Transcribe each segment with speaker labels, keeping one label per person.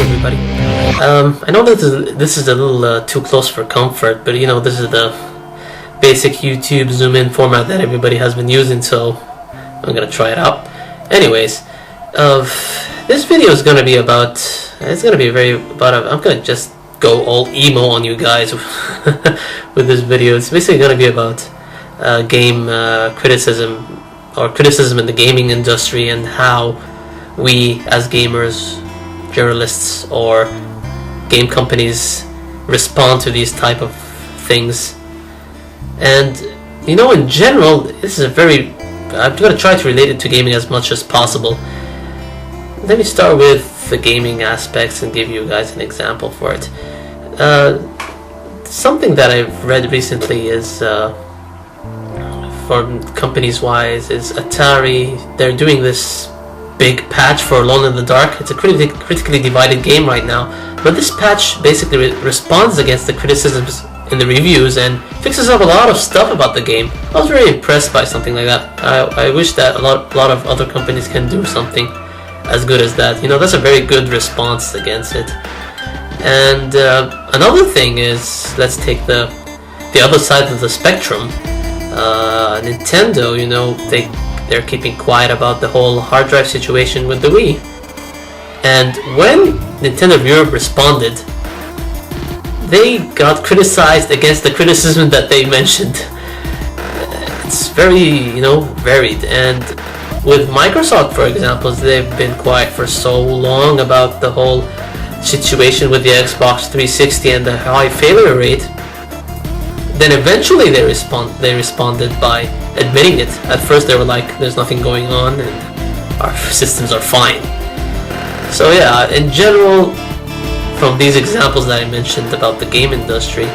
Speaker 1: everybody. I know that this is a little too close for comfort, but you know, this is the basic YouTube zoom in format that everybody has been using, so I'm gonna try it out. Anyways, this video is gonna be about, I'm gonna just go all emo on you guys with this video. It's basically gonna be about game criticism, or criticism in the gaming industry, and how we as gamers, journalists, or game companies respond to these type of things. And you know, in general, this is I'm going to try to relate it to gaming as much as possible. Let me start with the gaming aspects and give you guys an example for it. Something that I've read recently is for companies wise is Atari. They're doing this big patch for Alone in the Dark. It's a critically divided game right now, but this patch basically responds against the criticisms in the reviews and fixes up a lot of stuff about the game. I was very impressed by something like that. I wish that a lot of other companies can do something as good as that. You know, that's a very good response against it. And another thing is, let's take the other side of the spectrum. Nintendo, you know, they're keeping quiet about the whole hard drive situation with the Wii. And when Nintendo of Europe responded, they got criticized against the criticism that they mentioned. It's very, you know, varied. And with Microsoft, for example, they've been quiet for so long about the whole situation with the Xbox 360 and the high failure rate. Then eventually they responded by admitting it. At first they were like, there's nothing going on and our systems are fine. So yeah, in general, from these examples that I mentioned about the game industry,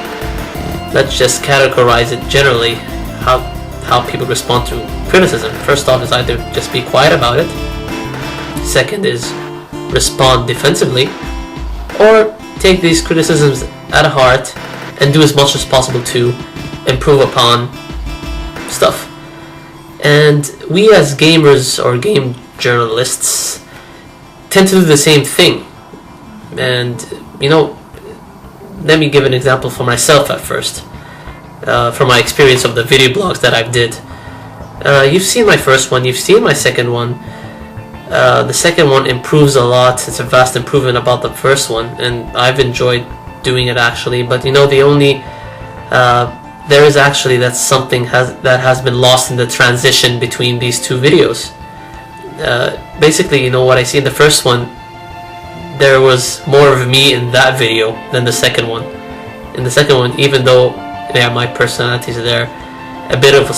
Speaker 1: let's just categorize it generally, how people respond to criticism. First off is either just be quiet about it. Second is respond defensively, or take these criticisms at heart and do as much as possible to improve upon stuff. And we as gamers or game journalists tend to do the same thing. And you know, let me give an example for myself at first, from my experience of the video blogs that I've did. You've seen my first one, you've seen my second one. The second one improves a lot. It's a vast improvement about the first one, and I've enjoyed doing it actually. But you know, there is actually something that has been lost in the transition between these two videos. Basically, you know, what I see in the first one, there was more of me in that video than the second one. In the second one, even though my personality is there, a bit of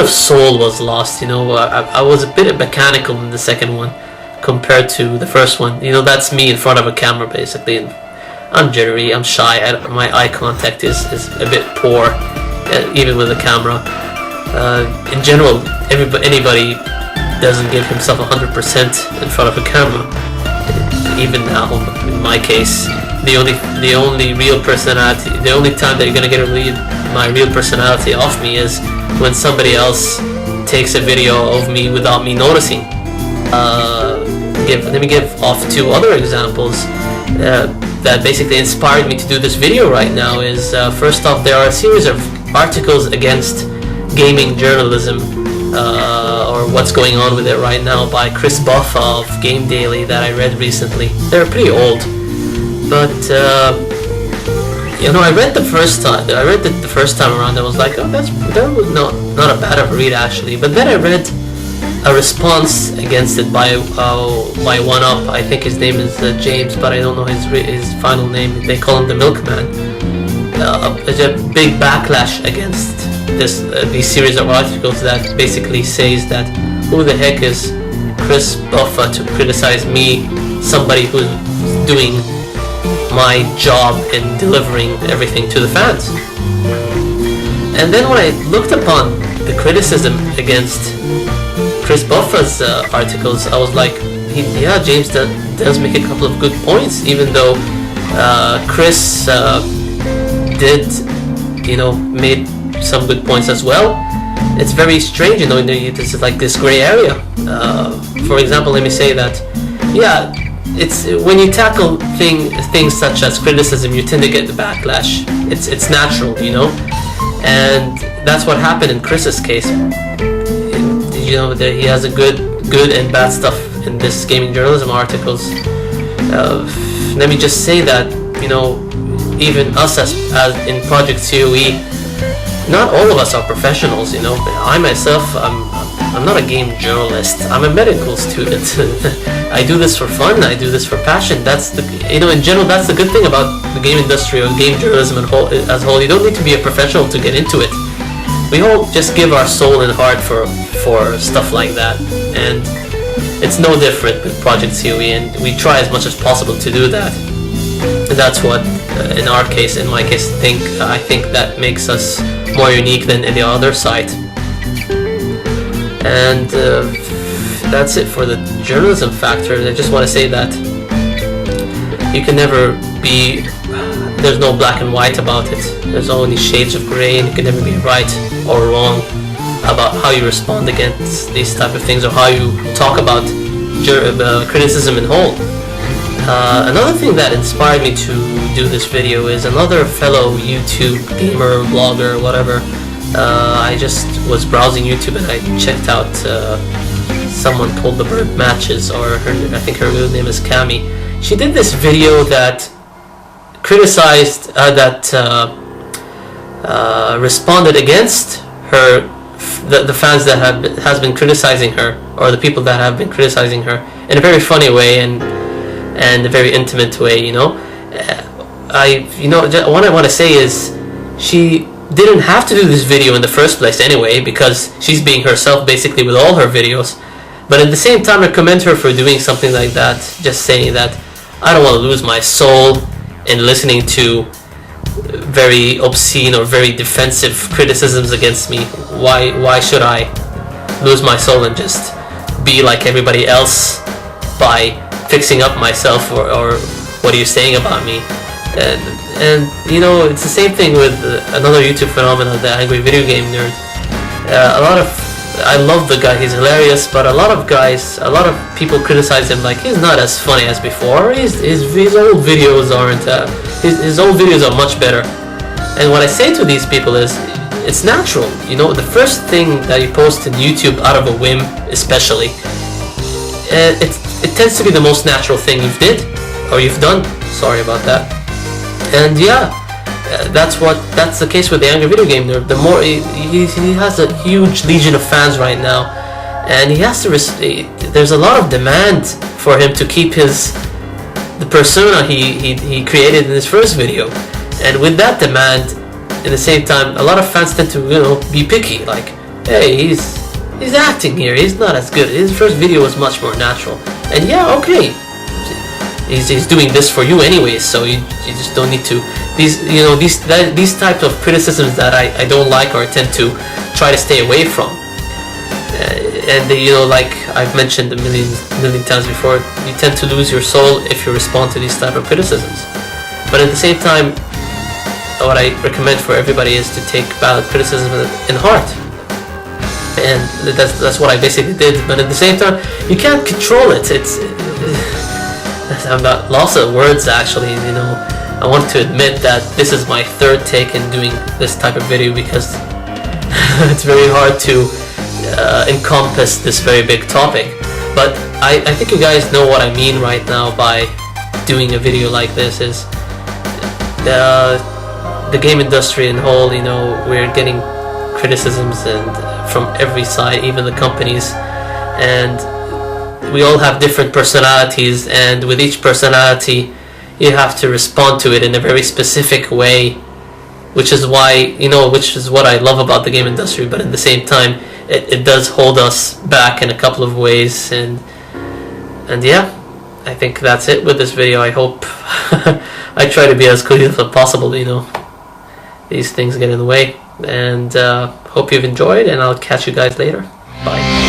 Speaker 1: soul was lost. You know, I was a bit mechanical in the second one compared to the first one. You know, that's me in front of a camera basically, and I'm jittery, I'm shy, my eye contact is a bit poor, even with the camera. In general, anybody doesn't give himself 100% in front of a camera. Even now, in my case, the only real personality, the only time that you're gonna get my real personality off me is when somebody else takes a video of me without me noticing. Let me give off two other examples that basically inspired me to do this video right now. Is first off, there are a series of articles against gaming journalism, or what's going on with it right now, by Chris Buffa of Game Daily that I read recently. They're pretty old, but you know, I read the first time around. I was like, oh, that was not a bad of a read actually. But then I read a response against it by OneUp. I think his name is James, but I don't know his final name. They call him the Milkman. There's a big backlash against these series of articles that basically says that who the heck is Chris Buffa to criticize me, somebody who's doing my job in delivering everything to the fans. And then when I looked upon the criticism against Chris Buffa's articles, I was like, yeah, James does make a couple of good points, even though Chris did, you know, made some good points as well. It's very strange, you know, this is like this gray area. For example, let me say that, yeah, it's when you tackle things such as criticism, you tend to get the backlash. It's natural, you know, and that's what happened in Chris's case. You know, that he has a good and bad stuff in this gaming journalism articles. Let me just say that, you know, even us as in Project COE, not all of us are professionals. You know, I myself, I'm not a game journalist. I'm a medical student. I do this for fun. I do this for passion. That's the, you know, in general, that's the good thing about the game industry or game journalism as a whole. You don't need to be a professional to get into it. We all just give our soul and heart for stuff like that, and it's no different with Project COE, and we try as much as possible to do that. And that's what, in our case, in my case, I think that makes us more unique than any other site. And that's it for the journalism factor. I just want to say that you can never be, there's no black and white about it. There's only shades of gray, and you can never be right or wrong about how you respond against these type of things, or how you talk about criticism in whole. Another thing that inspired me to do this video is another fellow YouTube gamer, blogger, whatever. I just was browsing YouTube and I checked out someone called The Bird Matches, or I think her real name is Cami. She did this video that criticized, responded against her, the fans that has been criticizing her, or the people that have been criticizing her, in a very funny way and a very intimate way. You know, what I want to say is, she didn't have to do this video in the first place anyway, because she's being herself basically with all her videos. But at the same time, I commend her for doing something like that, just saying that I don't want to lose my soul in listening to very obscene or very defensive criticisms against me. Why should I lose my soul and just be like everybody else by fixing up myself, or what are you saying about me? And you know, it's the same thing with another YouTube phenomenon, the Angry Video Game Nerd. I love the guy, he's hilarious, but a lot of people criticize him like he's not as funny as before. His old videos aren't, his old videos are much better. And what I say to these people is, it's natural. You know, the first thing that you post in YouTube out of a whim, especially, it tends to be the most natural thing you've done. Sorry about that. And yeah, that's the case with the Angry Video Game Nerd. The more he has a huge legion of fans right now, and he has to there's a lot of demand for him to keep the persona he created in his first video. And with that demand, at the same time, a lot of fans tend to, you know, be picky. Like, hey, he's acting here. He's not as good. His first video was much more natural. And yeah, okay, he's doing this for you anyways, so you just don't need to. These types of criticisms that I don't like, or tend to try to stay away from. And you know, like I've mentioned a million times before, you tend to lose your soul if you respond to these type of criticisms. But at the same time, what I recommend for everybody is to take valid criticism in heart, and that's what I basically did. But at the same time, you can't control it. I'm not lost of words actually. You know, I want to admit that this is my third take in doing this type of video, because it's very hard to encompass this very big topic. But I think you guys know what I mean right now by doing a video like this. Is the game industry in whole, you know, we're getting criticisms and from every side, even the companies, and we all have different personalities, and with each personality you have to respond to it in a very specific way, which is what I love about the game industry. But at the same time, it does hold us back in a couple of ways, and yeah, I think that's it with this video. I hope I try to be as clear as possible. You know, these things get in the way, and hope you've enjoyed, and I'll catch you guys later. Bye.